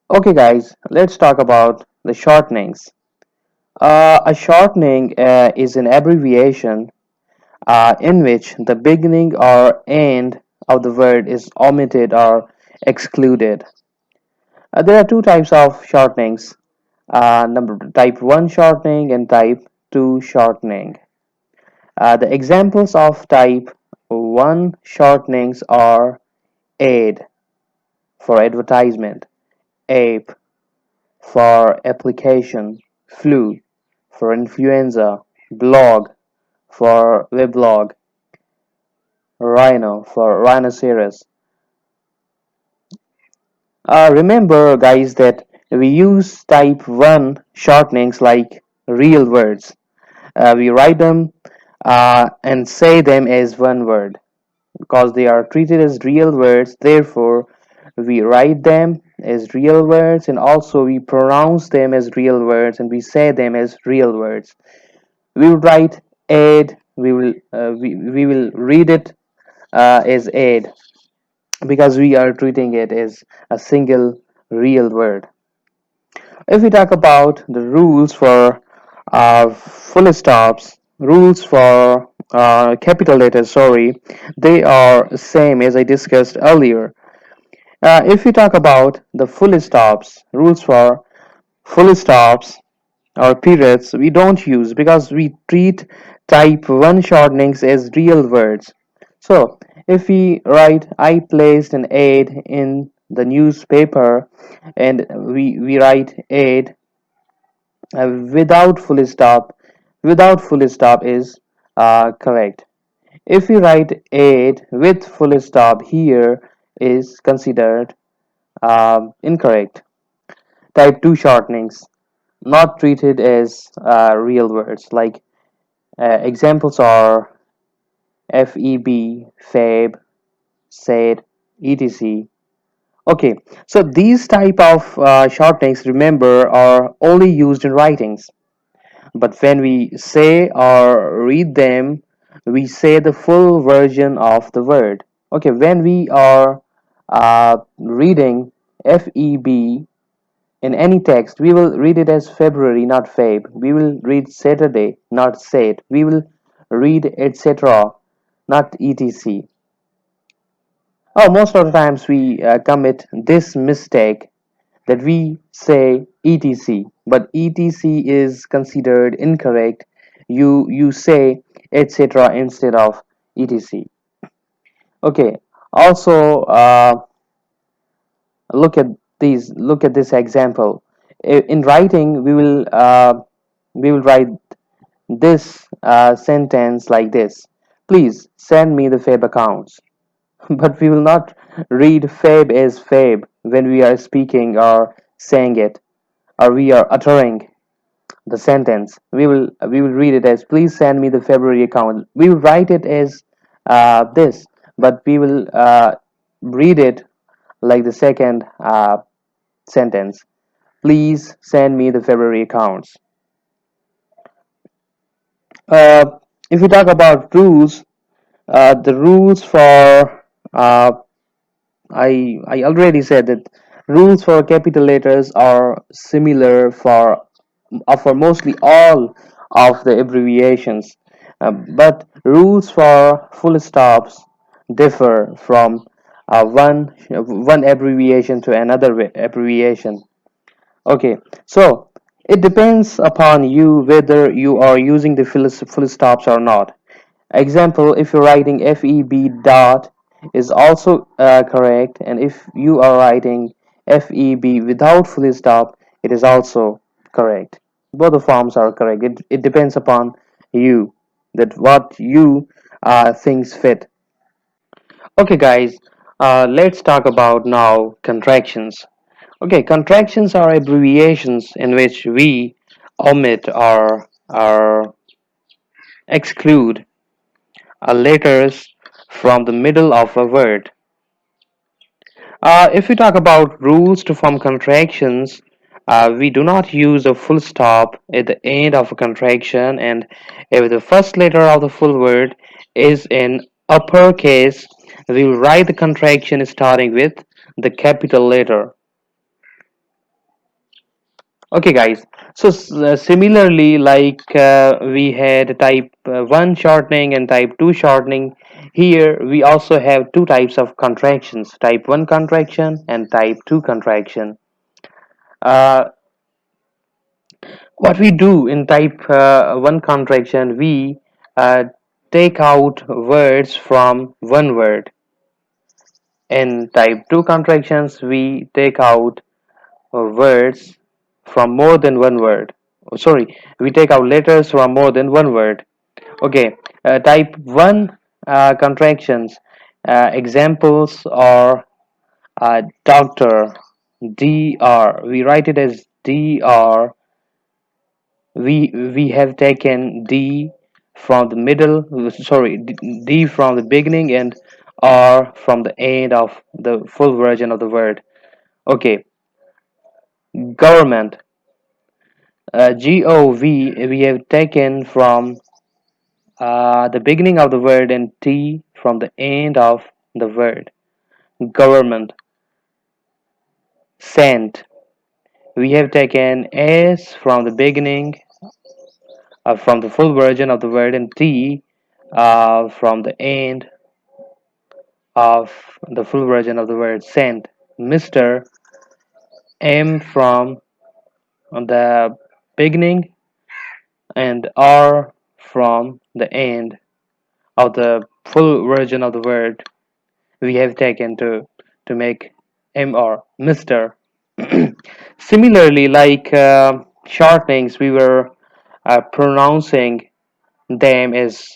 Okay, guys, let's talk about the shortenings. A shortening is an abbreviation in which the beginning or end of the word is omitted or excluded. There are two types of shortenings: type 1 shortening and type 2 shortening. The examples of type 1 shortenings are AID for advertisement, APE for application, flu for influenza, blog for weblog, rhino for rhinoceros. Remember, guys, that we use type 1 shortenings like real words. We write them and say them as one word because they are treated as real words. Therefore, we write them as real words and also we pronounce them as real words and we say them as real words. We will write aid, we will read it as aid because we are treating it as a single real word. If we talk about the rules for full stops, rules for capital letters, sorry, they are same as I discussed earlier. If we talk about the full stops, rules for full stops or periods, we don't use because we treat type 1 shortenings as real words. So, if we write I placed an ad in the newspaper and we write ad without full stop is correct. If we write ad with full stop here is considered incorrect. Type 2 shortenings not treated as real words like examples are FEB, FAB, SAID, etc. Okay, so these type of shortenings, remember, are only used in writings. But when we say or read them, we say the full version of the word. Okay, when we are reading FEB in any text, we will read it as February, not Feb. We will read Saturday, not said. We will read etc., not etc. Oh, most of the times we commit this mistake that we say etc, but etc is considered incorrect. You say etc instead of etc. Okay. Also, look at this example. In writing, we will write this sentence like this: please send me the fab accounts. But we will not read fab as fab when we are speaking or saying it, or we are uttering the sentence. We will read it as please send me the February account. We will write it as this, but we will read it like the second sentence. Please send me the February accounts. Uh, if we talk about rules, the rules for I already said that rules for capital letters are similar for mostly all of the abbreviations, but rules for full stops differ from one abbreviation to another abbreviation. Okay, so it depends upon you whether you are using the full stops or not. Example, if you're writing FEB dot is also correct, and if you are writing FEB without full stop, it is also correct. Both the forms are correct. It depends upon you, that what you thinks fit. Okay, guys, let's talk about now contractions. Okay, contractions are abbreviations in which we omit or exclude letters from the middle of a word. If we talk about rules to form contractions, we do not use a full stop at the end of a contraction, and if the first letter of the full word is in uppercase, we will write the contraction starting with the capital letter. Okay, guys. So similarly, like we had type 1 shortening and type 2 shortening, here we also have two types of contractions: type 1 contraction and type 2 contraction. Uh, what we do in type 1 contraction, we take out words from one word. In type 2 contractions, we take out words from more than one word. Oh, sorry, we take out letters from more than one word. Okay, type 1 contractions. Examples are doctor, dr. We write it as dr. We have taken d from the middle, sorry, d from the beginning and r from the end of the full version of the word. Okay, government. Gov we have taken from the beginning of the word and T from the end of the word. Government. Sent. We have taken S from the beginning, from the full version of the word, and T from the end of the full version of the word. Sent. Mr. M from the beginning and R from the end of the full version of the word we have taken to make Mr. Mr. Similarly, like shortenings, we were pronouncing them as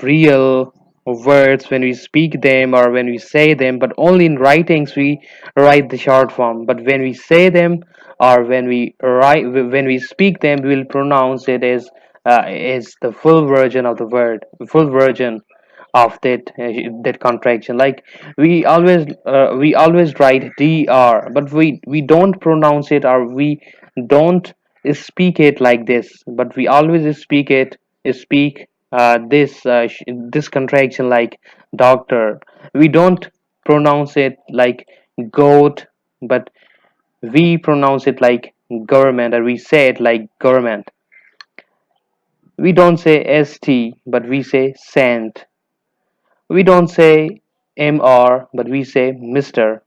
real words when we speak them or when we say them, but only in writings we write the short form. But when we say them or when we speak them, we will pronounce it as the full version of the word, full version of that contraction. Like we always write dr, but we don't pronounce it, or we don't speak it like this, but we always speak this contraction like doctor. We don't pronounce it like goat, but we pronounce it like government, or we say it like government. We don't say st, but we say sent. We don't say mr, but we say Mr.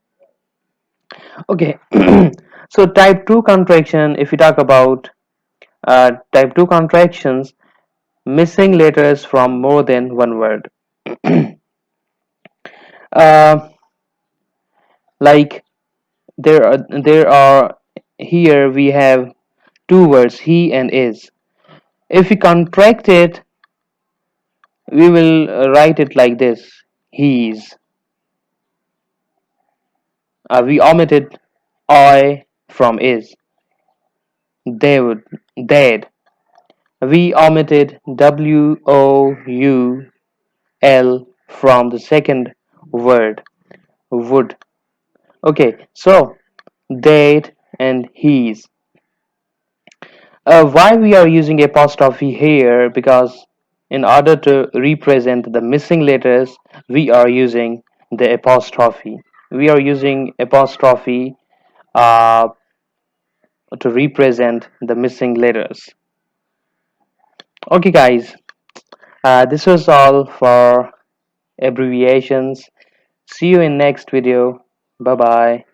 Okay, so type 2 contraction, if we talk about type 2 contractions, missing letters from more than one word. uh, like there are here we have two words, he and is. If we contract it, we will write it like this: he's. We omitted I from is. They would, they'd. We omitted woul from the second word, would. Okay, so they'd and he's. Why we are using apostrophe here? Because in order to represent the missing letters, we are using the apostrophe. We are using apostrophe uh, to represent the missing letters. Okay, guys, this was all for abbreviations. See you in next video. Bye bye.